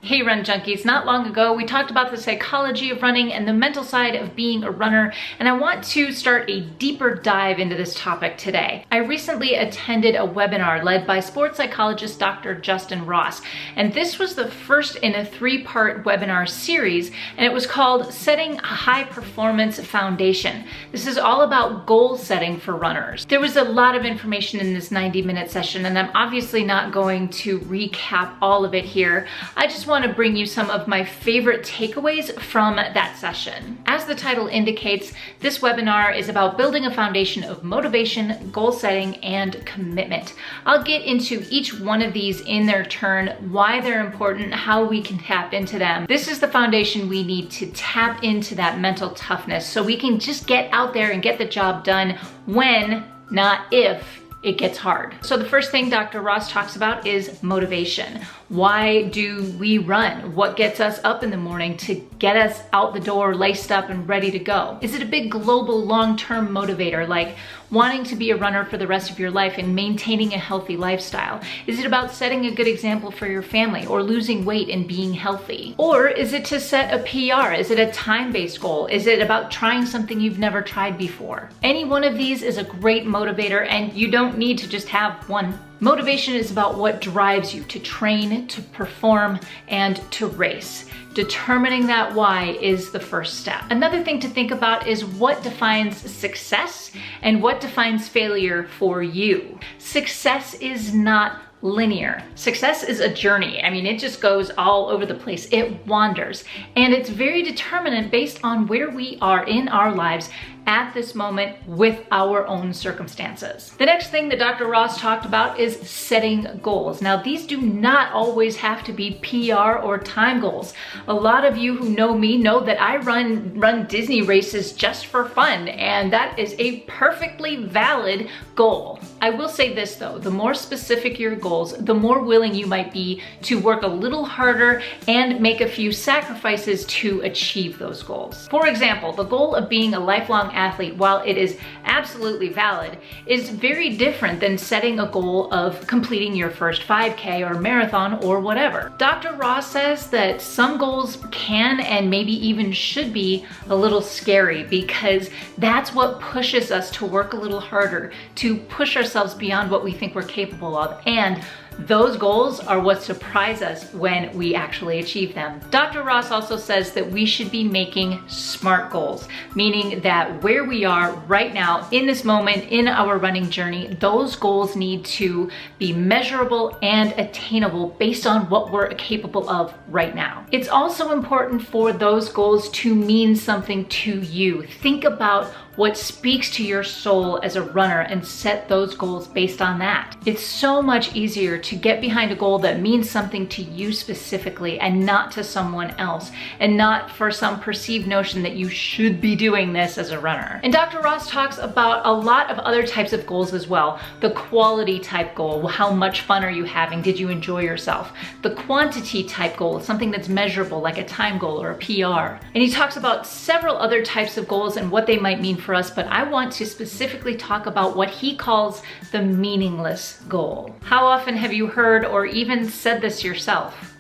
Hey Run Junkies, not long ago we talked about the psychology of running and the mental side of being a runner, and I want to start a deeper dive into this topic today. I recently attended a webinar led by sports psychologist Dr. Justin Ross, and this was the first in a three-part webinar series, and it was called Setting a High Performance Foundation. This is all about goal setting for runners. There was a lot of information in this 90-minute session, and I'm obviously not going to recap all of it here. I just want to bring you some of my favorite takeaways from that session. As the title indicates, this webinar is about building a foundation of motivation, goal setting, and commitment. I'll get into each one of these in their turn, why they're important, how we can tap into them. This is the foundation we need to tap into that mental toughness so we can just get out there and get the job done when, not if, it gets hard. So the first thing Dr. Ross talks about is motivation. Why do we run? What gets us up in the morning to get us out the door, laced up and ready to go? Is it a big global long-term motivator like wanting to be a runner for the rest of your life and maintaining a healthy lifestyle? Is it about setting a good example for your family or losing weight and being healthy? Or is it to set a PR? Is it a time-based goal? Is it about trying something you've never tried before? Any one of these is a great motivator, and you don't need to just have one. Motivation is about what drives you to train, to perform, and to race. Determining that why is the first step. Another thing to think about is what defines success and what defines failure for you. Success is not linear. Success is a journey. I mean, it just goes all over the place. It wanders, and it's very determinant based on where we are in our lives at this moment with our own circumstances. The next thing that Dr. Ross talked about is setting goals. Now, these do not always have to be PR or time goals. A lot of you who know me know that I run Disney races just for fun, and that is a perfectly valid goal. I will say this though, the more specific your goals, the more willing you might be to work a little harder and make a few sacrifices to achieve those goals. For example, the goal of being a lifelong athlete, while it is absolutely valid, is very different than setting a goal of completing your first 5K or marathon or whatever. Dr. Ross says that some goals can and maybe even should be a little scary because that's what pushes us to work a little harder, to push ourselves beyond what we think we're capable of, and those goals are what surprise us when we actually achieve them. Dr. Ross also says that we should be making SMART goals, meaning that where we are right now in this moment in our running journey, those goals need to be measurable and attainable based on what we're capable of right now. It's also important for those goals to mean something to you. Think about what speaks to your soul as a runner and set those goals based on that. It's so much easier to get behind a goal that means something to you specifically and not to someone else, and not for some perceived notion that you should be doing this as a runner. And Dr. Ross talks about a lot of other types of goals as well. The quality type goal, how much fun are you having? Did you enjoy yourself? The quantity type goal, something that's measurable like a time goal or a PR. And he talks about several other types of goals and what they might mean for us, but I want to specifically talk about what he calls the meaningless goal. How often have you heard or even said this yourself?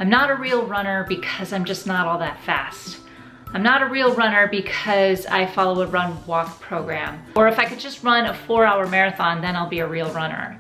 I'm not a real runner because I'm just not all that fast. I'm not a real runner because I follow a run-walk program. Or if I could just run a 4-hour marathon, then I'll be a real runner.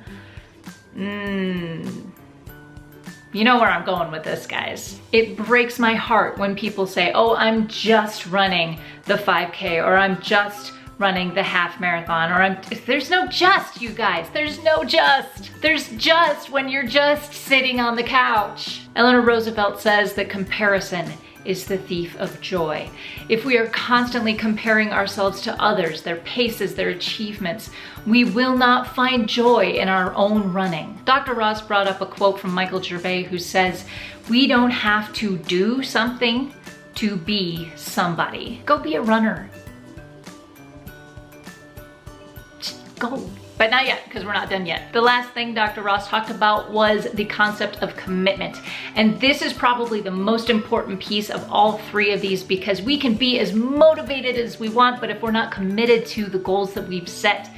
You know where I'm going with this, guys. It breaks my heart when people say, oh, I'm just running the 5K, or I'm just running the half marathon, or there's no just, you guys. There's no just. There's just when you're just sitting on the couch. Eleanor Roosevelt says that comparison is the thief of joy. If we are constantly comparing ourselves to others, their paces, their achievements, we will not find joy in our own running. Dr. Ross brought up a quote from Michael Gervais who says, we don't have to do something to be somebody. Go be a runner. Just go. But not yet, because we're not done yet. The last thing Dr. Ross talked about was the concept of commitment. And this is probably the most important piece of all three of these, because we can be as motivated as we want, but if we're not committed to the goals that we've set,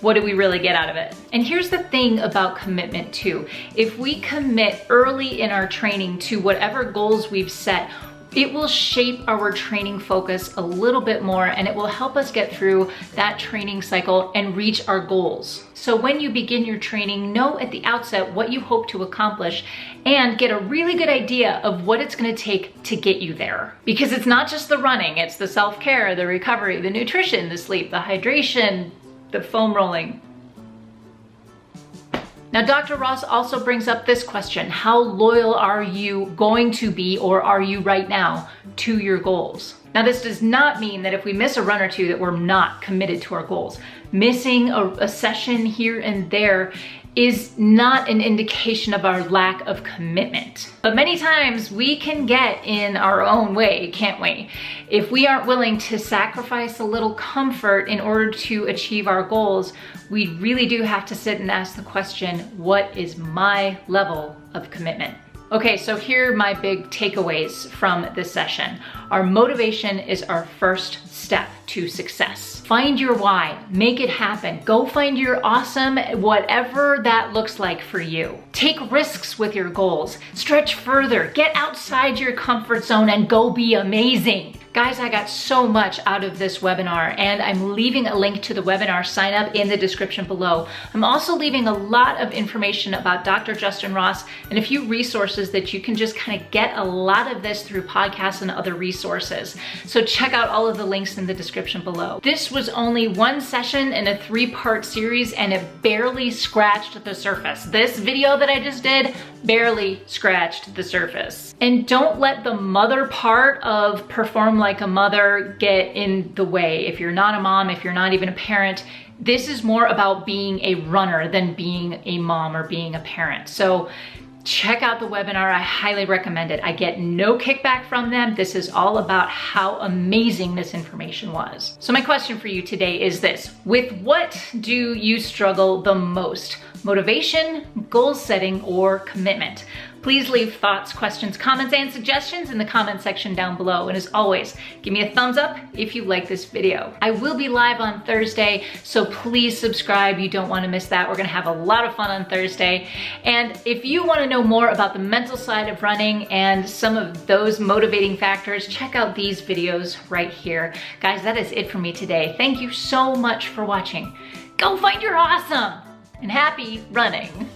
what do we really get out of it? And here's the thing about commitment too. If we commit early in our training to whatever goals we've set, it will shape our training focus a little bit more, and it will help us get through that training cycle and reach our goals. So when you begin your training, know at the outset what you hope to accomplish and get a really good idea of what it's gonna take to get you there. Because it's not just the running, it's the self-care, the recovery, the nutrition, the sleep, the hydration, the foam rolling. Now, Dr. Ross also brings up this question: how loyal are you going to be, or are you right now, to your goals? Now, this does not mean that if we miss a run or two that we're not committed to our goals. Missing a session here and there is not an indication of our lack of commitment. But many times we can get in our own way, can't we? If we aren't willing to sacrifice a little comfort in order to achieve our goals, we really do have to sit and ask the question, what is my level of commitment? Okay, so here are my big takeaways from this session. Our motivation is our first step to success. Find your why, make it happen. Go find your awesome, whatever that looks like for you. Take risks with your goals. Stretch further, get outside your comfort zone and go be amazing. Guys, I got so much out of this webinar, and I'm leaving a link to the webinar sign up in the description below. I'm also leaving a lot of information about Dr. Justin Ross and a few resources that you can just kind of get a lot of this through podcasts and other resources. So check out all of the links in the description below. This was only one session in a 3-part series, and it barely scratched the surface. This video that I just did barely scratched the surface. And don't let the mother part of perform like a mother get in the way. If you're not a mom, if you're not even a parent, this is more about being a runner than being a mom or being a parent. So check out the webinar, I highly recommend it. I get no kickback from them. This is all about how amazing this information was. So my question for you today is this: with what do you struggle the most? Motivation, goal setting, or commitment? Please leave thoughts, questions, comments, and suggestions in the comment section down below. And as always, give me a thumbs up if you like this video. I will be live on Thursday, so please subscribe. You don't want to miss that. We're gonna have a lot of fun on Thursday. And if you want to know more about the mental side of running and some of those motivating factors, check out these videos right here. Guys, that is it for me today. Thank you so much for watching. Go find your awesome and happy running.